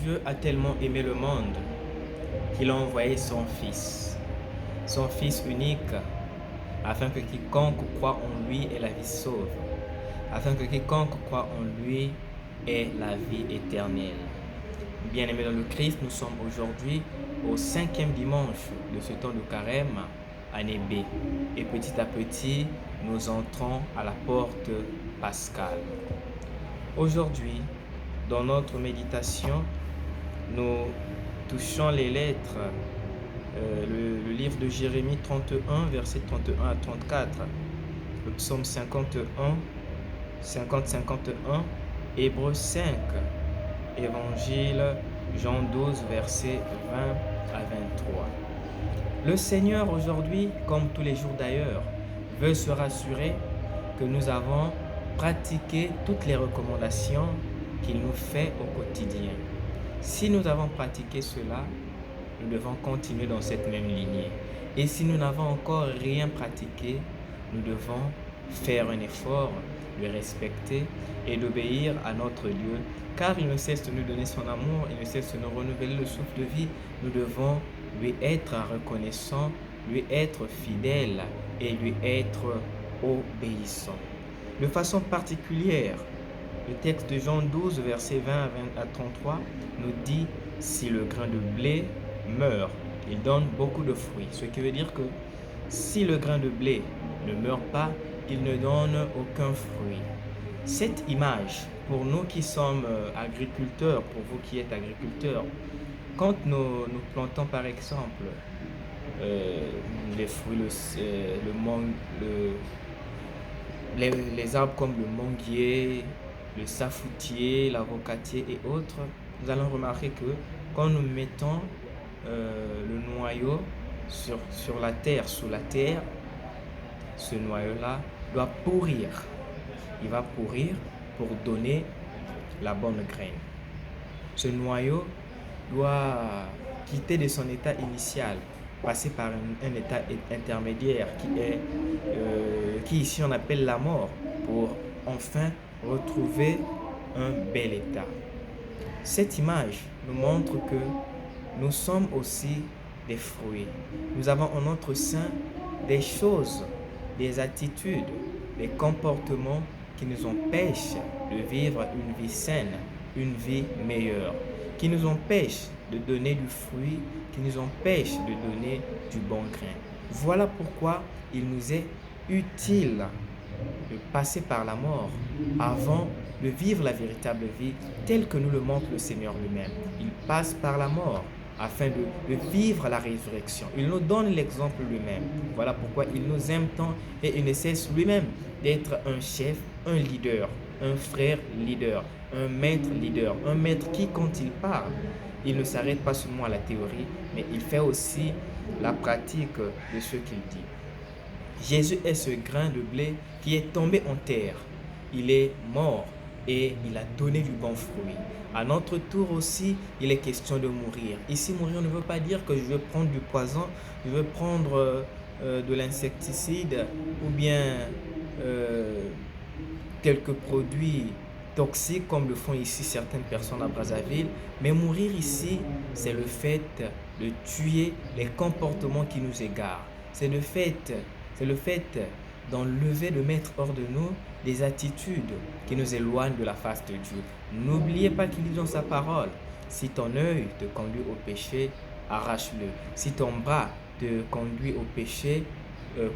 Dieu a tellement aimé le monde qu'il a envoyé son Fils unique, afin que quiconque croit en lui ait la vie sauve, afin que quiconque croit en lui ait la vie éternelle. Bien-aimés dans le Christ, nous sommes aujourd'hui au 5e dimanche de ce temps de carême, année B. Et petit à petit, nous entrons à la porte pascale. Aujourd'hui, dans notre méditation, nous touchons les lettres, le livre de Jérémie 31, versets 31 à 34, le psaume 51, 50-51, Hébreux 5, Évangile Jean 12, versets 20 à 23. Le Seigneur aujourd'hui, comme tous les jours d'ailleurs, veut se rassurer que nous avons pratiqué toutes les recommandations qu'il nous fait au quotidien. Si nous avons pratiqué cela, nous devons continuer dans cette même lignée. Et si nous n'avons encore rien pratiqué, nous devons faire un effort de respecter et d'obéir à notre Dieu, car il ne cesse de nous donner son amour, il ne cesse de nous renouveler le souffle de vie. Nous devons lui être reconnaissants, lui être fidèles et lui être obéissants. De façon particulière, le texte de Jean 12, versets 20 à 33 nous dit « Si le grain de blé meurt, il donne beaucoup de fruits ». Ce qui veut dire que si le grain de blé ne meurt pas, il ne donne aucun fruit. Cette image, pour nous qui sommes agriculteurs, pour vous qui êtes agriculteurs, quand nous plantons par exemple les fruits, les arbres comme le manguier, le safoutier, l'avocatier et autres, nous allons remarquer que quand nous mettons le noyau sur la terre, sous la terre, ce noyau-là doit pourrir. Il va pourrir pour donner la bonne graine. Ce noyau doit quitter de son état initial, passer par un état intermédiaire qui ici on appelle la mort, pour enfin retrouver un bel état. Cette image nous montre que nous sommes aussi des fruits. Nous avons en notre sein des choses, des attitudes, des comportements qui nous empêchent de vivre une vie saine, une vie meilleure, qui nous empêchent de donner du fruit, qui nous empêchent de donner du bon grain. Voilà pourquoi il nous est utile de passer par la mort avant de vivre la véritable vie telle que nous le montre le Seigneur lui-même. Il passe par la mort afin de vivre la résurrection. Il nous donne l'exemple lui-même. Voilà pourquoi il nous aime tant et il ne cesse lui-même d'être un chef, un leader, un frère leader, un maître qui, quand il parle, il ne s'arrête pas seulement à la théorie, mais il fait aussi la pratique de ce qu'il dit. Jésus est ce grain de blé qui est tombé en terre. Il est mort et il a donné du bon fruit. À notre tour aussi, il est question de mourir. Ici, mourir ne veut pas dire que je veux prendre du poison, je veux prendre de l'insecticide ou bien quelques produits toxiques comme le font ici certaines personnes à Brazzaville. Mais mourir ici, c'est le fait de tuer les comportements qui nous égarent. C'est le fait d'enlever, de mettre hors de nous des attitudes qui nous éloignent de la face de Dieu. N'oubliez pas qu'il dit dans sa parole, si ton œil te conduit au péché, arrache-le. Si ton bras te conduit au péché,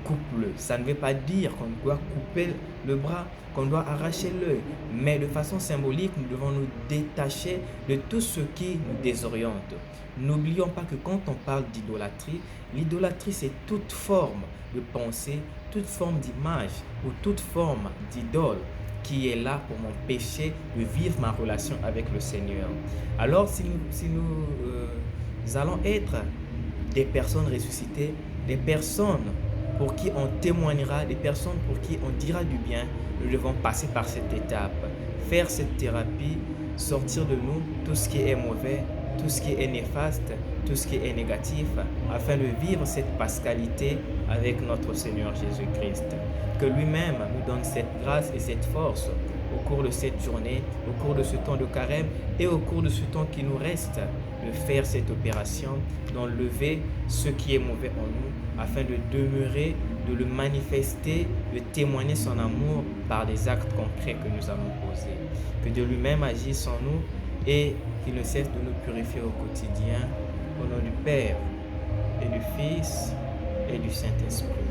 coupe-le. Ça ne veut pas dire qu'on doit couper le bras, qu'on doit arracher l'œil, mais de façon symbolique, nous devons nous détacher de tout ce qui nous désoriente. N'oublions pas que quand on parle d'idolâtrie, l'idolâtrie c'est toute forme de pensée, toute forme d'image ou toute forme d'idole qui est là pour m'empêcher de vivre ma relation avec le Seigneur. Alors si nous allons être des personnes ressuscitées, des personnes pour qui on témoignera, des personnes pour qui on dira du bien, nous devons passer par cette étape, faire cette thérapie, sortir de nous tout ce qui est mauvais, tout ce qui est néfaste, tout ce qui est négatif, afin de vivre cette pascalité avec notre Seigneur Jésus-Christ. Que lui-même nous donne cette grâce et cette force au cours de cette journée, au cours de ce temps de carême et au cours de ce temps qui nous reste, de faire cette opération, d'enlever ce qui est mauvais en nous, afin de demeurer, de le manifester, de témoigner son amour par des actes concrets que nous allons poser. Que Dieu lui-même agisse en nous et qu'il ne cesse de nous purifier au quotidien. Au nom du Père et du Fils et du Saint-Esprit.